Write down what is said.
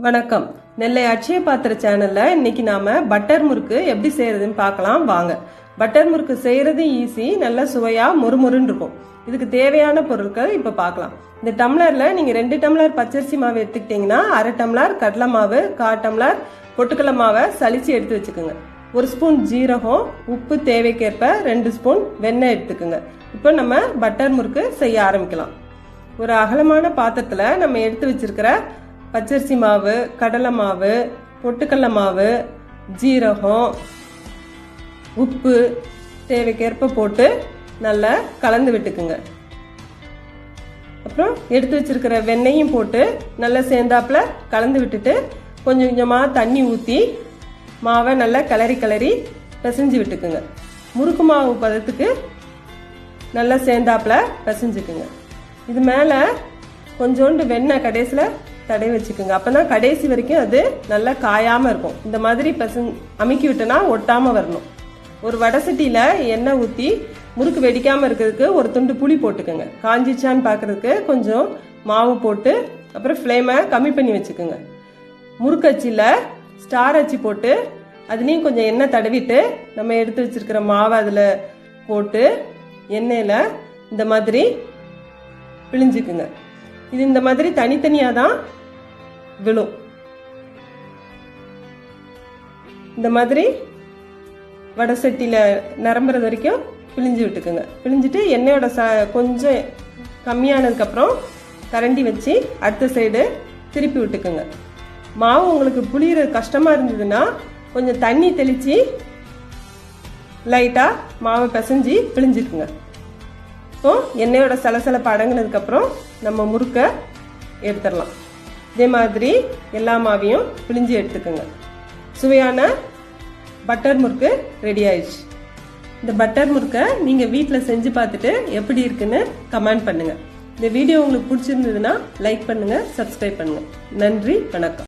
வணக்கம். நெல்லை அக்ஷய பாத்திர சேனல்ல இன்னைக்கு நாம பட்டர் முறுக்கு எப்படி செய்யறதுன்னு பார்க்கலாம் வாங்க. பட்டர் முறுக்கு செய்யறது ஈஸி, நல்ல சுவையா மொறுமொறுன்னு இருக்கும். இதுக்கு தேவையான பொருட்கள் இப்ப பார்க்கலாம். இந்த டம்ளர்ல நீங்க 2 டம்ளர் பச்சரிசி மாவு எடுத்துக்கிட்டீங்கன்னா 1/2 டம்ளர் கடலை மாவு, 1/4 டம்ளர் பொட்டுக்கடலை மாவை சலிச்சு எடுத்து வச்சுக்கோங்க. 1 ஸ்பூன் ஜீரகம், உப்பு தேவைக்கேற்ப, 2 ஸ்பூன் வெண்ணெய் எடுத்துக்கோங்க. இப்போ நம்ம பட்டர் முறுக்கு செய்ய ஆரம்பிக்கலாம். ஒரு அகலமான பாத்திரத்துல நம்ம எடுத்து வச்சிருக்கிற பச்சரிசி மாவு, கடலை மாவு, பொட்டுக்கடலை மாவு, ஜீரகம், உப்பு தேவைக்கேற்ப போட்டு நல்லா கலந்து விட்டுக்குங்க. அப்புறம் எடுத்து வச்சிருக்கிற வெண்ணெயும் போட்டு நல்லா சேர்ந்தாப்புல கலந்து விட்டுட்டு கொஞ்சம் கொஞ்சமாக தண்ணி ஊற்றி மாவை நல்லா கிளறி பிசைஞ்சு விட்டுக்குங்க. முறுக்கு மாவு பதத்துக்கு நல்லா சேர்ந்தாப்புல பிசைஞ்சுக்குங்க. இது மேலே கொஞ்சோண்டு வெண்ணெய் கடைசியில் தடவி வச்சுக்கோங்க. அப்போதான் கடைசி வரைக்கும் அது நல்லா காயாமல் இருக்கும். இந்த மாதிரி அமுக்கி விட்டோன்னா ஒட்டாமல் வரணும். ஒரு வடை சட்டியில் எண்ணெய் ஊற்றி முறுக்கு வெடிக்காமல் இருக்கிறதுக்கு ஒரு துண்டு புளி போட்டுக்கோங்க. காஞ்சிச்சான்னு பார்க்குறதுக்கு கொஞ்சம் மாவு போட்டு அப்புறம் ஃப்ளேமை கம்மி பண்ணி வச்சுக்கோங்க. முறுக்கு அச்சியில் ஸ்டார் அச்சி போட்டு அதுலேயும் கொஞ்சம் எண்ணெய் தடவிட்டு நம்ம எடுத்து வச்சிருக்கிற மாவை அதில் போட்டு எண்ணெயில் இந்த மாதிரி பிழிஞ்சுக்குங்க. இது இந்த மாதிரி தனித்தனியாக தான் விழும். இந்த மாதிரி வடை சட்டியில் நிரம்புறது வரைக்கும் பிழிஞ்சு விட்டுக்குங்க. பிழிஞ்சிட்டு எண்ணெயோட கொஞ்சம் கம்மியானதுக்கப்புறம் கரண்டி வச்சு அடுத்த சைடு திருப்பி விட்டுக்குங்க. மாவு உங்களுக்கு புளியிற கஷ்டமாக இருந்ததுன்னா கொஞ்சம் தண்ணி தெளித்து லைட்டாக மாவை பிசைஞ்சு பிழிஞ்சுக்குங்க. இப்போ எண்ணெயோட சலசலப்பு அடங்கினதுக்கப்புறம் நம்ம முறுக்கை எடுத்துடலாம். இதே மாதிரி எல்லா மாவையும் பிழிஞ்சு எடுத்துக்கோங்க. சுவையான பட்டர் முறுக்கு ரெடி ஆயிடுச்சு. இந்த பட்டர் முறுக்கை நீங்கள் வீட்டில் செஞ்சு பார்த்துட்டு எப்படி இருக்குன்னு கமெண்ட் பண்ணுங்கள். இந்த வீடியோ உங்களுக்கு பிடிச்சிருந்ததுன்னா லைக் பண்ணுங்கள், சப்ஸ்கிரைப் பண்ணுங்கள். நன்றி, வணக்கம்.